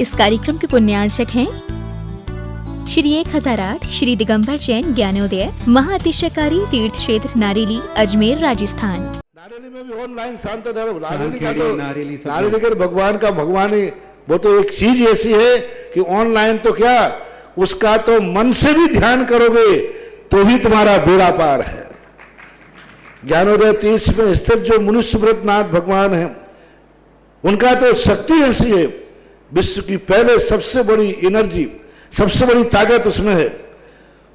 इस कार्यक्रम के पुण्यार्चक हैं श्री 1008 श्री दिगंबर जैन ज्ञानोदय महाअतिशयकारी तीर्थ क्षेत्र नारेली अजमेर राजस्थान। नारेली में भी ऑनलाइन शांत धर्म नारेली का भगवान का भगवान ही वो तो एक चीज ऐसी है कि ऑनलाइन तो क्या उसका तो मन से भी ध्यान करोगे तो भी तुम्हारा बेड़ा पार है। ज्ञानोदय तीर्थ में स्थित जो मुनि सुब्रतनाथ भगवान है उनका तो शक्ति ऐसी है, विश्व की पहले सबसे बड़ी एनर्जी सबसे बड़ी ताकत उसमें है।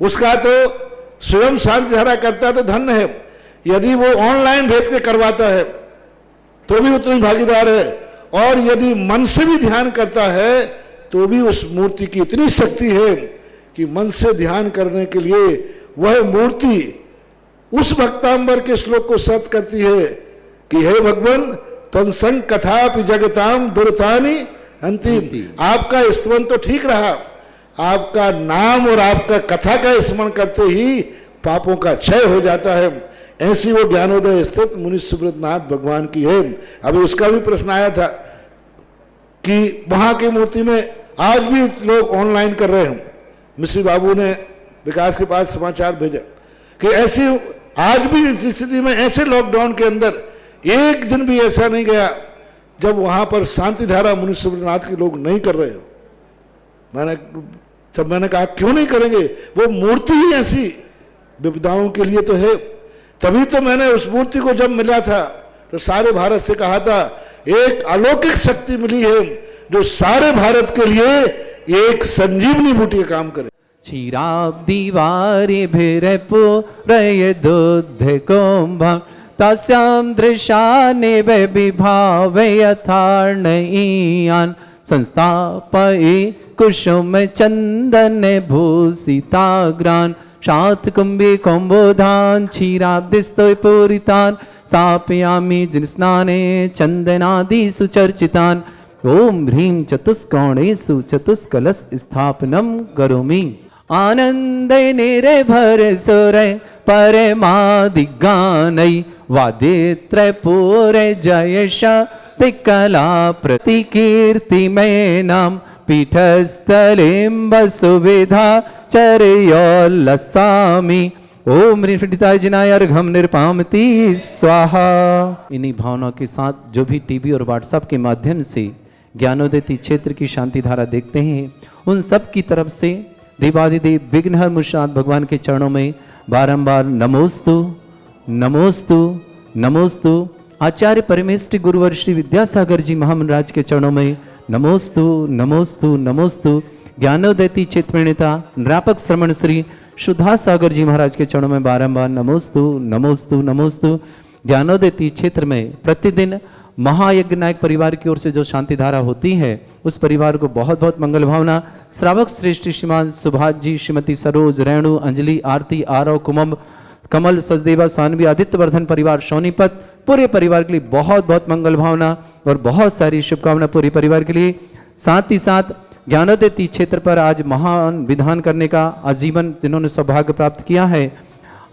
उसका तो स्वयं शांति धारा करता तो धन्य है, यदि वो ऑनलाइन भेज के करवाता है तो भी उतनी भागीदार है, और यदि मन से भी ध्यान करता है तो भी उस मूर्ति की इतनी शक्ति है कि मन से ध्यान करने के लिए वह मूर्ति उस भक्तांबर के श्लोक को सत्य करती है कि हे भगवान तत्संग कथापि जगताम दुर्तानि अंतिम। आपका स्मरण तो ठीक रहा, आपका नाम और आपका कथा का स्मरण करते ही पापों का क्षय हो जाता है। ऐसी वो ज्ञानोदय स्थित मुनि सुब्रतनाथ भगवान की है। अभी उसका भी प्रश्न आया था कि वहां की मूर्ति में आज भी लोग ऑनलाइन कर रहे हैं। मिश्री बाबू ने विकास के पास समाचार भेजा कि ऐसी आज भी इस स्थिति में ऐसे लॉकडाउन के अंदर एक दिन भी ऐसा नहीं गया जब वहां पर शांति धारा मुनि सुब्रतनाथ के लोग नहीं कर रहे हो। मैंने कहा क्यों नहीं करेंगे, वो मूर्ति ही ऐसी विपदाओं के लिए तो है। तभी तो मैंने उस मूर्ति को जब मिला था तो सारे भारत से कहा था एक अलौकिक शक्ति मिली है जो सारे भारत के लिए एक संजीवनी बूटी का काम करे। क्षीराब्दिवारि भिरपुरय दुग्ध कुंभं तस्यां दृशानि विभावय यथार्णयीयान् संस्थापयि कुसुम चंदन भूषिताग्रान् शातकुंभी कुंभोधान् क्षीराब्दिस्तोय पूरितान् स्थापयामि जिनस्नाने चंदनादि सुचर्चितान् ओम ह्रीं चतुष्कोणेषु चतुष्कलश स्थापनम करोमि आनंद निर्भर सुर परमादिगानै वादित्रपूर जय शक्ति कला प्रतिकीर्तिमेनां पीठस्थलिं सुविधा चर्योल्लसामि ओम ह्रीं जिनाय अर्घम निर्पामति स्वाहा। इन्हीं भावनाओं के साथ जो भी टीवी और व्हाट्सएप के माध्यम से ज्ञानोदय क्षेत्र की शांति धारा देखते हैं उन सब की तरफ से देवादिदेव विघ्नहर मुनिनाथ भगवान के चरणों में बारंबार नमोस्तु नमोस्तु नमोस्तु। आचार्य परमेष्टि गुरुवर श्री विद्यासागर जी महामंडराज के चरणों में नमोस्तु नमोस्तु नमोस्तु। ज्ञानोदय क्षेत्र प्रणेता निरापक श्रमण श्री सुधा सागर जी महाराज के चरणों में बारंबार नमोस्तु नमोस्तु नमोस्तु। ज्ञानोदय क्षेत्र में प्रतिदिन महायज्ञ नायक परिवार की ओर से जो शांति धारा होती है उस परिवार को बहुत बहुत मंगल भावना। श्रावक श्रेष्ठ श्रीमान सुभाष जी, श्रीमती सरोज, रेणु, अंजलि, आरती, आरव, कुमम, कमल, सचदेवा, सानवी, आदित्यवर्धन परिवार सोनीपत पूरे परिवार के लिए बहुत बहुत मंगल भावना और बहुत सारी शुभकामना पूरे परिवार के लिए। साथ ही साथ ज्ञानोदय क्षेत्र पर आज महान विधान करने का आजीवन जिन्होंने सौभाग्य प्राप्त किया है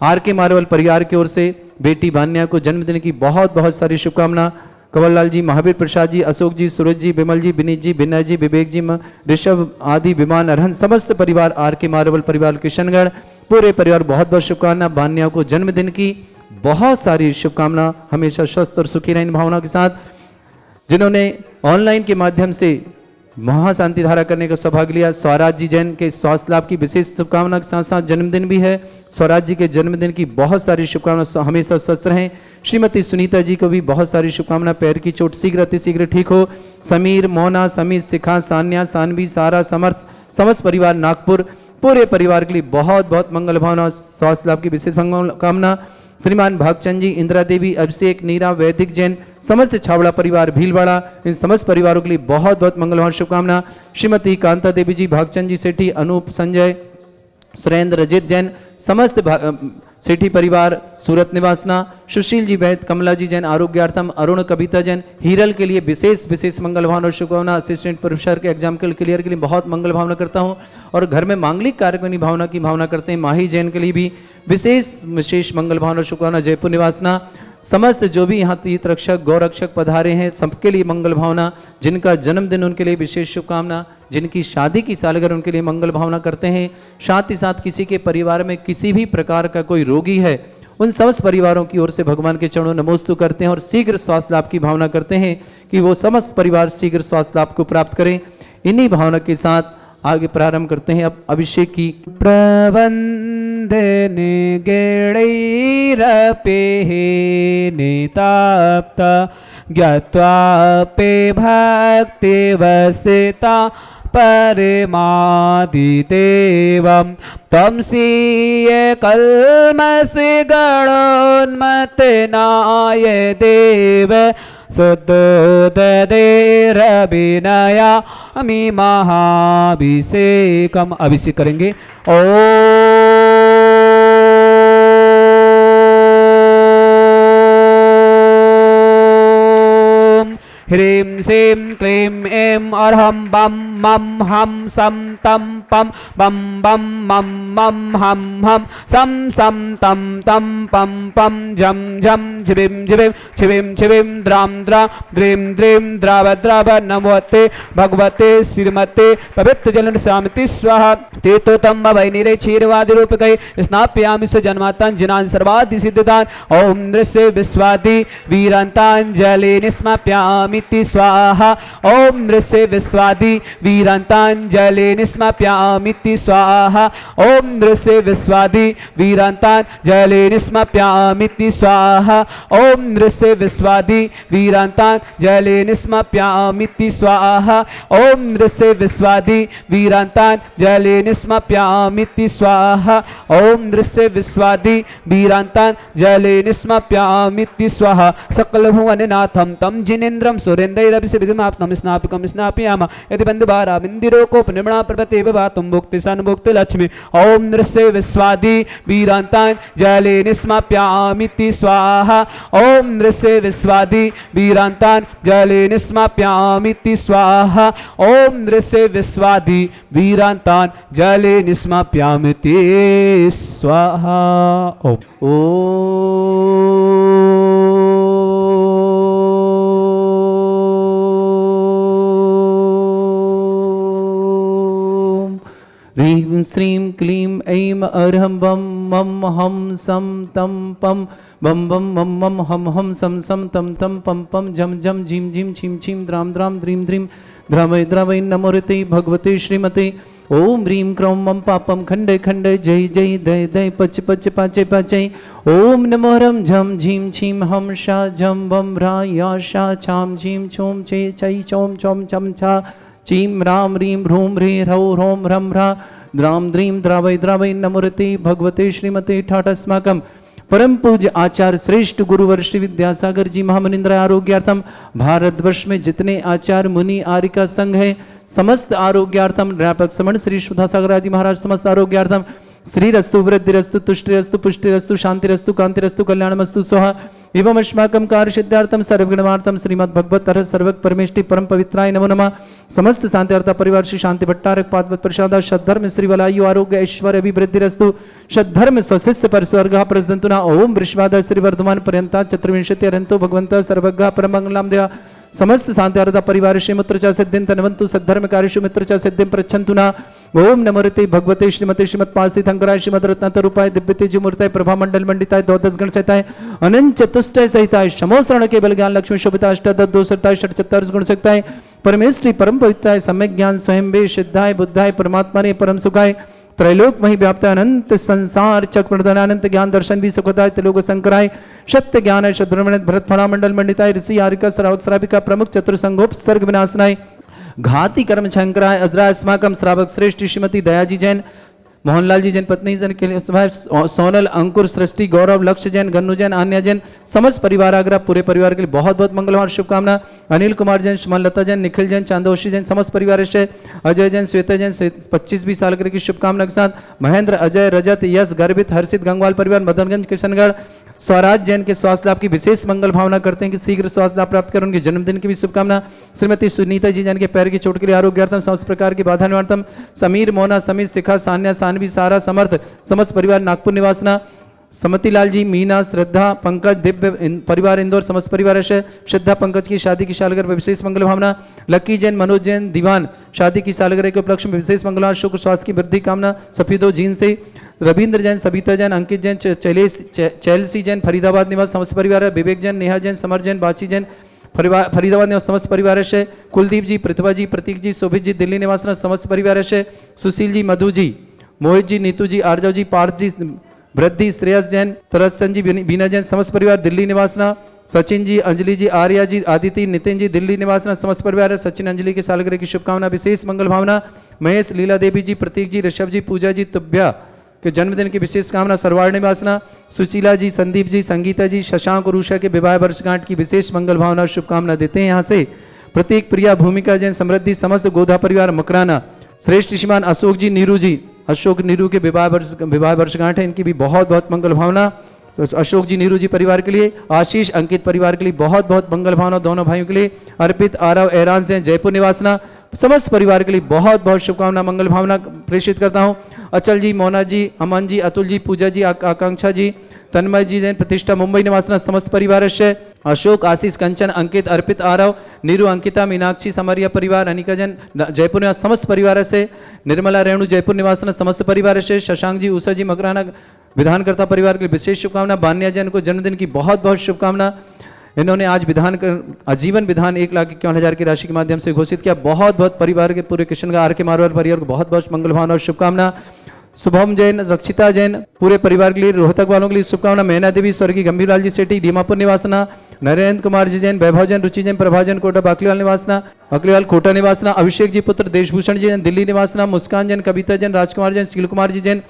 आर के मारवल परिवार की ओर से बेटी बान्या को जन्मदिन की बहुत बहुत सारी शुभकामना। कंवरलाल जी, महावीर प्रसाद जी, अशोक जी, सूरज जी, विमल जी, विनीत जी, विनय जी, विवेक जी, ऋषभ आदि विमान अरहन समस्त परिवार आर के मारवल परिवार किशनगढ़ पूरे परिवार बहुत बहुत शुभकामना। बान्या को जन्मदिन की बहुत सारी शुभकामना, हमेशा स्वस्थ और सुखी रहें भावना के साथ। जिन्होंने ऑनलाइन के माध्यम से महाशांति धारा करने का सौभाग्य लिया, स्वराज जी जैन के स्वास्थ्य लाभ की विशेष शुभकामना के साथ साथ जन्मदिन भी है। स्वराज जी के जन्मदिन की बहुत सारी शुभकामना, हमेशा स्वस्थ रहें। श्रीमती सुनीता जी को भी बहुत सारी शुभकामना, पैर की चोट शीघ्र अतिशीघ्र ठीक हो। समीर, मोना, समीर, शिखा, सान्या, सानवी, सारा, समर्थ समस्त परिवार नागपुर पूरे परिवार के लिए बहुत बहुत मंगल भावना, स्वास्थ्य लाभ की विशेष कामना। श्रीमान भागचंद जी, इंदिरा देवी, अभिषेक, नीरा, वैदिक जैन समस्त छावड़ा परिवार भीलवाड़ा इन समस्त परिवारों के लिए बहुत बहुत मंगलवान शुभकामना। श्रीमती कांता देवी जी, भागचंद जी सेठी, अनूप, संजय, सुरेंद्र, रजित जैन समस्त सेठी परिवार सूरत निवासना। सुशील जी वैद, कमला जी जैन आरोग्यार्थम, अरुण, कविता जैन हीरल के लिए विशेष विशेष मंगल भावना और शुभकामना। असिस्टेंट प्रोफेसर के एग्जाम के क्लियर के लिए बहुत मंगल भावना करता हूँ और घर में मांगलिक कार्यक्रम की भावना करते हैं माही जैन के लिए भी विशेष विशेष मंगल भावना शुभकामना। जयपुर निवासना समस्त जो भी यहाँ तीर्थ रक्षक गौ रक्षक पधारे हैं सबके लिए मंगल भावना, जिनका जन्मदिन उनके लिए विशेष शुभकामना, जिनकी शादी की सालगिरह उनके लिए मंगल भावना करते हैं। साथ ही साथ किसी के परिवार में किसी भी प्रकार का कोई रोगी है, उन समस्त परिवारों की ओर से भगवान के चरणों नमोस्तु करते हैं और शीघ्र स्वास्थ्य लाभ की भावना करते हैं कि वो समस्त परिवार शीघ्र स्वास्थ्य लाभ को प्राप्त करें। इन्हीं भावना के साथ आगे प्रारंभ करते हैं अब अभिषेक की। प्रबंधन गेणैरपि निताप्त ज्ञात्वापि भक्तिवसिता परमादिदेवं तं स्वीय कल्मषि गणोन्मत्तनाय देव सुदोददेरभिनयामि महाभिषेकम। अभिषेक करेंगे। ह्रीं श्रीं क्लीं ऐं अर्हं बम मम हम सम तम पम बम बम मम मम हम सम सम तम तम पम पम झम झम झिबिं झिबिं छिबिं छिबिं द्रां द्रा द्रीं द्रीं द्राव द्राव नमोते भगवते श्रीमते पवित्र जल शांति स्वाहा। तीर्थोत्तम वैनिरे क्षीरवादि रूपकै स्नाप्यामि स जन्मातां जिनान् सर्वादि सिद्धान्। ओम नृस्य विश्वादि वीरांतांजलि निस्माप्यामि स्वाहा। ओम नृस्य विश्वादि वीरांतांजलि निस्माप्यामि स्वाहा। ओम नृस्य विश्वादि वीरांतांजलि निस्माप्यामि स्वाहा। ओम नृस्य विश्वादि वीरांतांजलि निस्माप्यामि स्वाहा। ओम नृस्य विश्वादि वीरांतांजलि निस्माप्यामि स्वाहा। ओम नृस्य विश्वादि वीरांतांजलि निस्माप्यामि स्वाहा। सकल भुवननाथं तं जिनेन्द्रं सुरेन्द्रैरभिषेकमाप्तं स्नापकं स्नापयामः यदि बन्धुबारा बिन्दिरोकोपनिर्मणा पर्वते भवातुं भुक्ति सन्मुक्ति लक्ष्मी। ओम नृस्य विश्वादि वीरांतांजलि निस्माप्यामि स्वाहा। ओम नृस्य विश्वादि वीरांतांजलि निस्माप्यामि स्वाहा। ओम नृस्य विश्वादि वीरांतांजलि निस्माप्यामि स्वाहा। ह्रीं श्रीं क्लीं ऐं अर्हं बम मम हम सम तम पम बम बम मम मम हम सम सम तम तम पम पम झम झम झीम झीम छीम छीम द्राम द्राम द्रीं द्रीं द्रवै द्रवै नमोरते भगवते श्रीमते। ओम ह्रीं क्रौं मम पापम खंडे खंडे जय जय दय दय पच पच पाचे पाचय। ओम नमो रम झम झीम छीम हम शा झम बम रा या शा छाम झीम छोम चे चै चोम चोम चम छा चीम राम रीम ह्रूम ह्री ह्रौ ह्रोम ह्रम ह्रा द्राम द्रीम द्रावै द्रावै नमोरते भगवते श्रीमते ठाटस्माकम। परम पूज्य आचार्य श्रेष्ठ गुरुवर श्री विद्यासागर जी महामनिंद्र आरोग्यार्थम भारतवर्ष में जितने आचार्य मुनि आर्यिका संघ है समस्त आरोग्यार्थम व्यापक समण श्री सुधासागर आदि महाराज समस्त आरोग्यार्थम श्रीरस्तु वृद्धिरस्तु तुष्टिरस्तु पुष्टिरस्तु शांतिरस्तु कांतिरस्तु कल्याणमस्तु स्वाहा। एवं अस्माकं कार्य सिद्धार्थम सर्वगुणवार्थम श्रीमद् भगवत तरह सर्वक परमेष्टि परम पवित्राय नमो नमः। समस्त शांतिर्ता परिवार श्री शांति भट्टारक पादवत प्रसाद सद्धर्म श्री वलायु आरोग्य ऐश्वर्य अभिवृद्धिरस्तु सद्धर्म स्वशिष्य पर स्वर्ग प्रसंतुना। ओम वृषभाद श्री वर्धमान पर्यंता चतुर्विंशति अरंतो भगवंत सर्वज्ञ परमंगलाम देवा। समस्त शांतिर्ता परिवार श्रीमुत्र च सिद्धिं तनवंतु सद्धर्म कार्यशु मित्र च सिद्धिं प्रच्छन्तु ना। ओम नमोरते भगवते श्रीमते श्रीमत्पास्ति थंकराय श्रीमद रत्नातरूपाय दिव्यतेज मूर्ताय प्रभा मंडल मंडिताय द्वादश गण सहिताय अनंत चतुष्टय सहिताय समोसरण के बल ज्ञान लक्ष्मी शोभिता अष्टादश दोषताय षट्चत्वारिश गुण सहिताय परमेश्वरी परम पवित्राय सम्यक ज्ञान स्वयं वे सिद्धाय बुद्धाय परमात्मा ने परम सुखाय त्रैलोक मही व्याप्त अनंत संसार चक्रवर्धन अनंत ज्ञान दर्शन भी सुखदाय त्रिलोक शंकराय सत्य ज्ञान शत्रुमण भरत फणा मंडल मंडिताय ऋषि आरिका श्रावक श्राविका प्रमुख चतुर्संगोप सर्ग विनाशनाय घाती कर्म शंकराय अद्रा अस्माकम श्रावक श्रेष्ठ श्रीमती दयाजी जैन मोहनलाल जी जैन पत्नी जैन के लिए सोनल अंकुर सृष्टि गौरव लक्ष्य जैन गन्नू जैन अन्य जैन समस्त परिवार आगरा पूरे परिवार के लिए बहुत बहुत मंगलवार शुभकामना। अनिल कुमार जैन सुमनलता जैन निखिल जैन चांदोशी जैन समस्त परिवार से अजय जैन श्वेता जैन 25 साल की शुभकामना के साथ महेंद्र अजय रजत यश गर्भित हर्षित गंगवाल परिवार मदनगंज किशनगढ़ स्वराज जैन के स्वास्थ्य लाभ की विशेष मंगल भावना करते हैं कि शीघ्र स्वास्थ्य लाभ प्राप्त करें। उनके जन्मदिन की भी शुभकामना। श्रीमती सुनीता जी जैन के पैर की चोट के लिए आरोग्यार्थम समस्त प्रकार की बाधा निवारणम। समीर मोना समीर शिखा सान्या सानवी सारा समर्थ समस्त परिवार नागपुर निवासना। समतिलाल जी, मीना, श्रद्धा, पंकज, दिव्य परिवार इंदौर समस्त परिवार है। श्रद्धा पंकज की शादी की सालगिरह पर विशेष मंगल भावना। लकी जैन, मनोज जैन, दीवान शादी की सालगिरह के उपलक्ष्य में विशेष मंगल भावना। शुक्र स्वास्थ्य की वृद्धि कामना। सफीदो जीन से रविंद्र जैन, सविता जैन, अंकित जैन, चैलसी जैन फरीदाबाद निवास समस्त परिवार है। विवेक जैन, नेहा जैन, समर जैन, बाची जैन फरीदाबाद निवास समस्त परिवार है। कुलदीप जी, प्रतिभा जी, प्रतीक जी, शोभित जी दिल्ली निवास समस्त परिवार है। सुशील जी, मधु जी, मोहित जी, नीतू जी, आर्जव जी, पार्थ जी, वृद्धि, श्रेयस जैन, तरसन जी, बीना जैन समस्त परिवार दिल्ली निवासना। सचिन जी, अंजलि जी, आर्या जी, आदित्य, नितिन जी दिल्ली निवासना समस्त परिवार है। सचिन अंजलि की सालगिरह की शुभकामना। विशेष मंगल भावना। महेश, लीला देवी जी, प्रतीक जी, ऋषभ जी, पूजा जी, तुभ्या के जन्मदिन की विशेष कामना। सरवाड़ निवासना। सुशीला जी, संदीप जी, संगीता जी, शशांक और उषा के विवाह वर्षगांठ की विशेष मंगल भावना और शुभकामना देते हैं यहाँ से। प्रतीक, प्रिया, भूमिका जैन, समृद्धि समस्त गोधा परिवार मकराना। श्रेष्ठ श्रीमान अशोक जी, नीरू जी, अशोक नीरू के विवाह वर्षगांठ है, इनकी भी बहुत बहुत मंगल भावना। अशोक जी, नीरू जी परिवार के लिए। आशीष, अंकित परिवार के लिए बहुत बहुत मंगल भावना दोनों भाइयों के लिए। अर्पित, आरव, एरान जैन, जयपुर निवासना समस्त परिवार के लिए बहुत बहुत शुभकामना मंगल भावना प्रेषित करता हूँ। अचल जी, मोना जी, अमन जी, अतुल जी, पूजा जी, आकांक्षा जी, तन्मय जी जैन, प्रतिष्ठा मुंबई निवासना समस्त परिवार है। अशोक, आशीष, कंचन, अंकित, अर्पित, आरव, नीरू, अंकिता, मीनाक्षी, समरिया परिवार, अनिका जैन जयपुर निवास समस्त परिवार से। निर्मला, रेणु, जयपुर निवासना समस्त परिवार से। शशांक जी, उषा जी, मकराना विधानकर्ता परिवार के लिए विशेष शुभकामना। बान्या जैन को जन्मदिन की बहुत बहुत शुभकामना। इन्होंने आज आजीवन विधान 1,51,000 की राशि के माध्यम से घोषित किया। बहुत बहुत परिवार के पूरे किशन का आर के मारवाड़ परिवार को बहुत बहुत मंगल भावना और शुभकामना। शुभम जैन, रक्षिता जैन पूरे परिवार के लिए। रोहतक वालों के लिए शुभकामना। मैना देवी, स्वर्गीय गंभीरलाल जी सेठी, दीमापुर निवासना। नरेंद्र कुमार जी जैन, वैभव जैन, रुचि जैन, प्रभा जैन, कोटा बाकलीवाल निवासना। अकलीवाल कोटा निवासना। अभिषेक जी पुत्र देशभूषण जी जैन, दिल्ली निवासना। मुस्कान जैन, कविता जैन, राजकुमार जैन, शील कुमार जी जैन,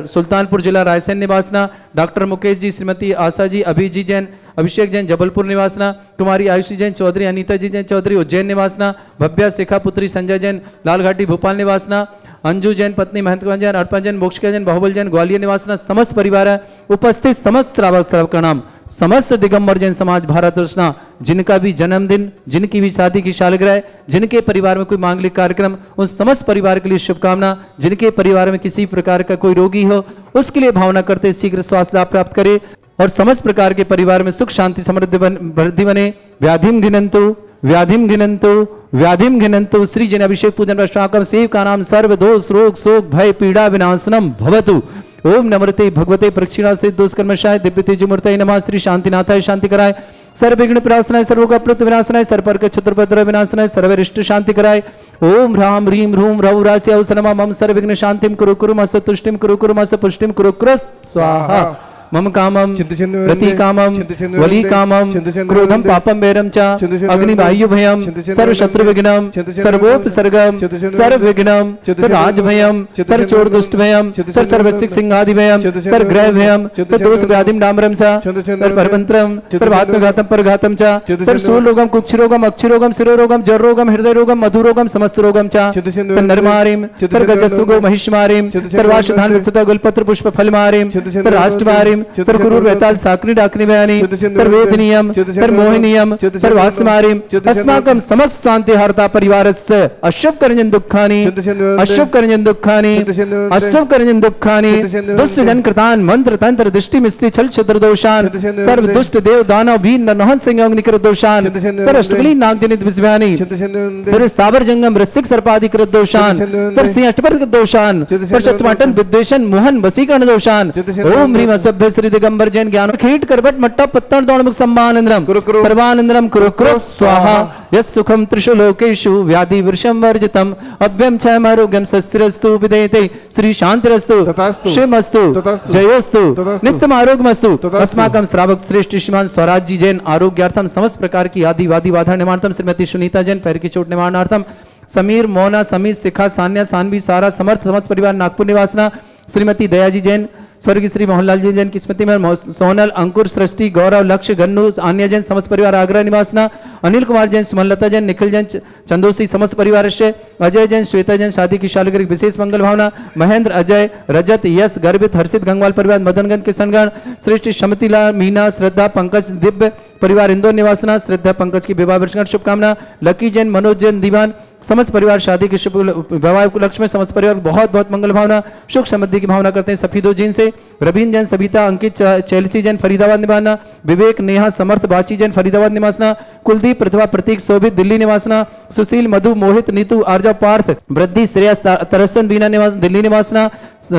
सुल्तानपुर जिला रायसेन निवासना। डॉक्टर मुकेश जी, श्रीमती आशा जी, अभी जी जैन, अभिषेक जैन, जबलपुर निवासना। कुमारी आयुषी जैन चौधरी, अनीता जी जैन चौधरी, उज्जैन निवासना। भव्या, शेखा पुत्री, संजय जैन, लालघाटी भोपाल निवासना। अंजू जैन, पत्नी महंत जैन, अर्पण जैन, मोक्षिका जैन, बाहुबल जैन, ग्वालियर निवासना समस्त परिवार है। उपस्थित समस्त श्रावक का नाम समस्त दिगंबर जैन समाज भारत रचना, जिनका भी जन्मदिन, जिनकी भी शादी की सालगिरह, जिनके परिवार में कोई मांगलिक कार्यक्रम, उन समस्त परिवार के लिए शुभकामना। जिनके परिवार में किसी प्रकार का कोई रोगी हो, उसके लिए भावना करते शीघ्र स्वास्थ्य लाभ प्राप्त करे और समस्त प्रकार के परिवार में सुख शांति समृद्धि वृद्धि बने। व्याधिम घिनंतु, व्याधिम घिनंतु, व्याधिम घिनंतु। श्री जन अभिषेक पूजन प्रश्नाकम सेव का नाम सर्व दोष रोग शोक भय पीड़ा विनाशनम भवतु। ओम नमृते भगवते प्रक्षिणा से दोष कर्मशाय दिव्य तेज मूर्तये नमः। श्री शांतिनाथाय शांति कराय, सर्व विघ्न प्रणाशनाय, सर्वोपप्लुत विनाशनाय, सर्पर्क क्षत्रपद्र विनाशनाय, सर्वरिष्ट शांति कराय। ओम ह्राम ह्रीम ह्रूम रौ राचे अवसरमा मम सर्व विघ्न शांतिम कुरु कुरु मस तुष्टिम कुरु कुरु मस पुष्टिम कुरु कुरु स्वाहा। मम कामम रति कामम वली कामम क्रोधम पापम वैरम च अग्निवायु भयम सर्व शत्रु विघ्नम सर्वोपसर्गम सर्व विघ्नम सर्व भयम सर्व चोर दुष्ट भयम सर्व सर्वसिक सिंहादि भयम सर्व ग्रह भयम सर्व दोष व्याधिम डामरम च सर्व परमंत्रम सर्व आत्मघातम परघातम च सर्व सूलरोगम कुक्षरोगम अक्षरोगम शिरोरोगम जरोगम हृदय रोगम मधुरोगम समस्त रोगम च सर्व नरमारिम सर्व गजसुगो महिषमारिम सर्वाशधान विक्षता गुलपत्र पुष्प फलमारिम सर्व राष्ट्रमारिम सर्वकुरुर वेताल साकनी डाकनी बयानी सर्वेदनीयम सर्वमोहिनीयम सर्वास्मारिम अस्माकं समस्त शांति हरता परिवारस्य अशुभ करंजन दुःखानि अशुभ करंजन दुःखानि अशुभ करंजन दुःखानि दुष्ट जन कृतान मंत्र तंत्र दृष्टि मिस्त्री छल छत्र दोषान सर्व दुष्ट देव दानव भीन नरनहन सिंह अग्निकृत दोषान सर्व अष्टकली नाग जनित विषव्यानि सर्व स्थावर जंगम वृश्चिक सर्पादि कृत दोषान सर्व सिंह अष्टपर दोषान परशतमाटन विद्वेषण मोहन वसीकरण दोषान ओम ह्रीम असभ्य श्री दिगंबर जैन ज्ञान खीट करबट मट्टा पत्तन दौड़मुख सम्मानंदरम सर्वानंदरम कुरु कुरु स्वाहा। यस् सुखम त्रिषु लोकेषु व्याधि वृषम वर्जितम अभ्यम क्षयम आरोग्यम सस्तिरस्तु विदेते श्री शांतिरस्तु शिवमस्तु जयोस्तु नित्यम आरोग्यमस्तु। अस्माकं श्रावक श्रेष्ठ श्रीमान स्वराज जी जैन आरोग्यार्थम समस्त प्रकार की आदि वादी बाधा निवारणार्थम श्रीमती सुनीता जैन पैर की चोट निवारणार्थम समीर मोना समीर शिखा सान्या सानवी सारा समर्थ समस्त परिवार नागपुर निवासना श्रीमती दयाजी जैन स्वर्गीय श्री मोहनलाल जी जैन की स्मृति में सोनल अंकुर सृष्टि गौरव लक्ष्य गन्नू आन्या जैन समस्त परिवार आगरा निवासना अनिल कुमार जैन सुमनलता जैन निखिल जैन चंदोसी समस्त परिवार से अजय जैन श्वेता जैन शादी की सालगिरह विशेष मंगल भावना महेंद्र अजय रजत यश गर्भित हर्षित गंगवाल परिवार मदनगंज किशनगढ़ श्रेष्ठ शमतिला मीना श्रद्धा पंकज दिव्य परिवार इंदौर निवासना श्रद्धा पंकज की विवाह वर्षगांठ शुभकामना लकी जैन मनोज जैन दीवान समस्त परिवार शादी के शुभ विवाह उपलक्ष्य में समस्त परिवार बहुत बहुत मंगल भावना सुख समृद्धि की भावना करते हैं। सफीदो जिन से रवीन जैन, सविता, अंकित, चेल्सी जैन फरीदाबाद निवासना, विवेक, नेहा, समर्थ, बाची जैन फरीदाबाद निवासना, कुलदीप, प्रतिभा, प्रतीक, शोभित दिल्ली निवासना, सुशील, मधु, मोहित, नीतू, आर्जा, पार्थ, वृद्धि, श्रेयस, तरसन, बीना निवास दिल्ली निवासना,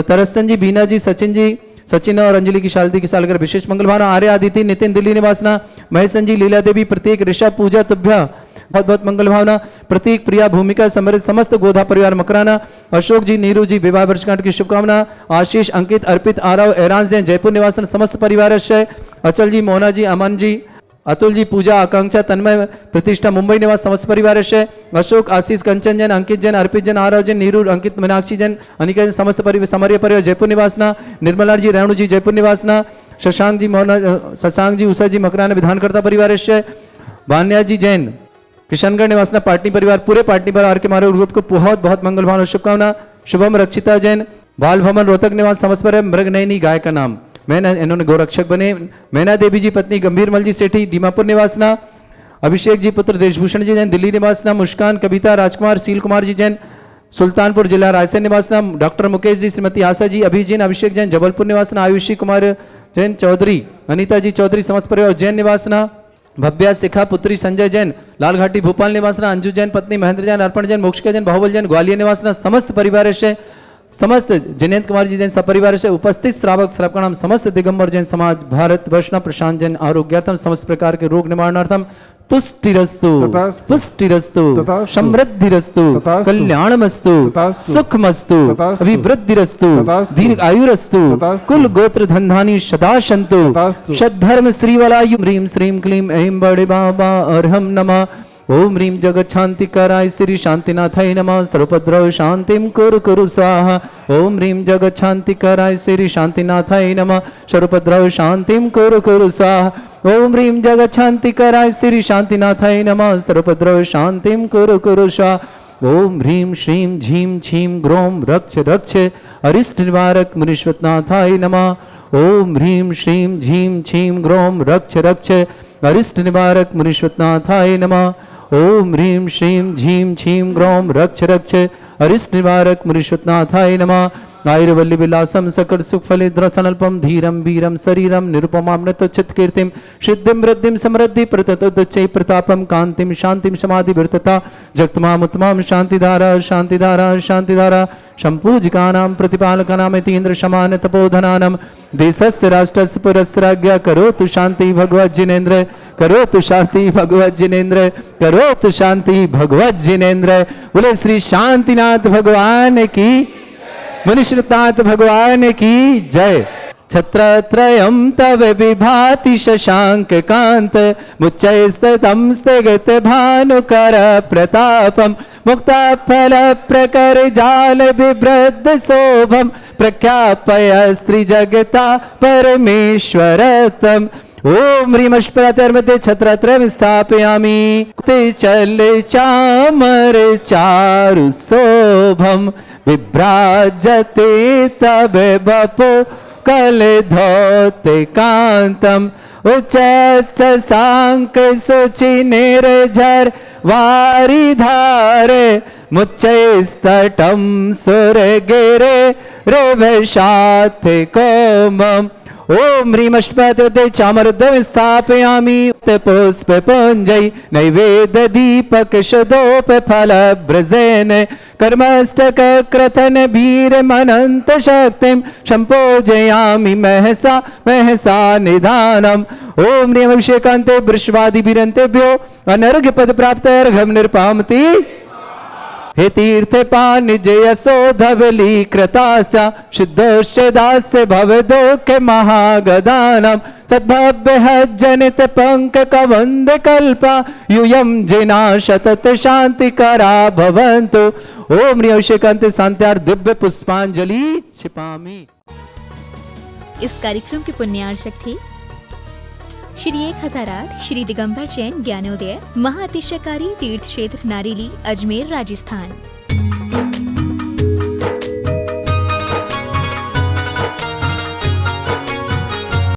तरसन जी, बीना जी, सचिन जी, सचिन और अंजलि की शादी की सालगिरह विशेष मंगल भावना। आर्य, आदिति, नितिन दिल्ली निवासना, महेशन जी, लीला देवी, प्रतीक, ऋषभ, पूजा तुभ्या बहुत बहुत मंगल भावना। प्रतीक, प्रिया, भूमिका, समृद्ध समस्त गोधा परिवार मकराना, अशोक जी, नीरू जी विवाह वर्षगांठ की शुभकामना। आशीष, अंकित, अर्पित, आरव, एरांस जैन जयपुर निवासन समस्त परिवार अक्षय, अचल जी, मोना जी, अमन जी, अतुल जी, पूजा, आकांक्षा, तन्मय, प्रतिष्ठा मुंबई निवास समस्त परिवार अक्षय, अशोक, आशीष, कंचन जैन, अंकित जैन, अर्पित जैन, आरव जैन, नीरू, अंकित, मीनाक्षी जैन, अनिका जैन समस्त परिवार समर्य परिवार जयपुर निवासना। निर्मला जी, रेणु जी जयपुर निवासना। शशांक जी, मोना, शशांक जी, उषा जी मकराना विधानकर्ता परिवार अक्षय। वान्या जी जैन किशनगढ़ निवासना पाटनी परिवार पूरे पाटनी परिवार के मारे ग्रुप को बहुत बहुत मंगल भावना शुभकामना। शुभम, रक्षिता जैन बाल भवन रोहतक निवास समस्त पर मृग नयनी गाय का नाम मैना इन्होंने गोरक्षक बने। मैना देवी जी पत्नी गंभीर मल जी सेठी दीमापुर निवासना। अभिषेक जी पुत्र देशभूषण जी जैन दिल्ली निवासना। मुस्कान, कविता, राजकुमार, सील कुमार जी जैन सुल्तानपुर जिला रायसेन निवासना। डॉक्टर मुकेश जी, श्रीमती आशा जी, अभिजैन, अभिषेक जैन जबलपुर निवासना। आयुषी कुमार जैन चौधरी, अनीता जी चौधरी समस्त परिवार जैन निवासना। भव्या, शिखा, पुत्री संजय जैन लालघाटी भोपाल निवासना। अंजू जैन पत्नी महेंद्र जैन, अर्पण जैन, मोक्षिका जैन, बाहुबल जैन ग्वालियर निवासना समस्त परिवार से समस्त जिनेन्द्र कुमार जी जैन सपरिवार से उपस्थित श्रावक श्रावकाणाम समस्त दिगंबर जैन समाज भारत वैष्णव प्रशांत जैन आरोग्यार्थम समस्त प्रकार के रोग निवारणार्थम तुष्टिरस्तु पुष्टिरस्तु समृद्धिरस्तु कल्याणमस्तु सुखमस्तु अभिवृद्धिरस्तु दीर्घ आयुरस्तु कुल गोत्र धनधानी सदा सन्तु सद्धर्म श्रीवलायु ह्रीं श्रीं क्लीं ऐं बड़े बाबा अर्हं नमः। ओम ह्रीं जगत शांति कराय श्री शांतिनाथाय नमः। सर्वोपद्रव शांतिं कुरु कुरु स्वाहा। ओम ह्रीं जगत शांति कराय श्री शांतिनाथाय नमः। सर्वोपद्रव शांतिं कुरु कुरु स्वाहा। ओम ह्रीं जगत शांति कराय श्री शांतिनाथाय नमः। सर्वोपद्रव शांतिं कुरु कुरु स्वाहा। ओम ह्रीं श्रीं झीं छीं ग्रों रक्ष रक्ष अरिष्ट निवारक मुनीश्वरनाथाय नमः। ओम ह्रीं श्रीं झीं छीं ग्रों रक्ष रक्ष अरिष्ट निवारक मुनीश्वरनाथाय नमः। ओम ह्रीं श्रीं झीं छीं ग्रों रक्ष रक्ष अरिष्ट निवारक मुनीश्वरनाथाय नमः। आयुर्वल्ली विलासम सकल सुख फलिद्रसनल्पम धीरम वीरम शरीरम निरुपमामृत चित्कीर्तिम सिद्धिं वृद्धिं समृद्धि प्रततोदच्चै प्रतापम कांतिम शांतिम समाधि वर्तता जगतमामुत्तमां शांतिधारा शांतिधारा शांतिधारा संपूजिकानां प्रतिपालकानां इतीन्द्र समान तपोधनानां देशस्य राष्ट्रस्य पुरस्य राज्ञा करोतु शांति भगवत जिनेन्द्र करोतु शांति भगवत जिनेन्द्र करोतु शांति भगवत जिनेन्द्र। बोले श्री शांतिनाथ भगवान की मुनीश्वरनाथ भगवान की जय। छत्रत्रयं तव विभाति शशांक कांत मुच्चैस्ततं स्थगित भानुकर प्रतापम मुक्ता फल प्रकर जाल विवृद्ध शोभम प्रख्यापय स्त्री जगता परमेश्वरतम। ओम ह्रीं अष्टप्रत्यर्मध्ये छत्रत्रयं स्थापयामि ते चल चामर चारु शोभम विभ्राजते तब बपो कल धोते कांतम उच्च सांक सुचि निर्झर वारी धारे मुच्चैस्तटं सुर गिरे रवशाथ कोमम। ओम ह्रीं अष्टप्रत्यर्ध्ये चामरद्वयं स्थापयामि पुष्प पुंजै नैवेद्य दीपक शुद्धोप फल ब्रजेन कर्मष्टक क्रथन भीर मनंत शक्तिं संपूजयामि महसा महसा निधानम। ओम ह्रीं अभिषेकान्ते वृषवादि वीरन्तेभ्यो अनर्घ्य पद प्राप्त अर्घ्यं निर्पामति। हे तीर्थ पान जयसो धवली कृतासा शुद्धोश्च दास्य भवदोख महागदानम तद्भव्य जनित पंक कवंद कल्पा यूयम जिना शतत शांति करा भवन्तु। ओम ह्रीं अभिषेकान्त शांत्यार दिव्य पुष्पांजलि क्षिपामि। इस कार्यक्रम के पुण्यार्चक थे श्री 1008 श्री दिगंबर जैन ज्ञानोदय महाअतिशयकारी तीर्थ क्षेत्र नारेली अजमेर राजस्थान।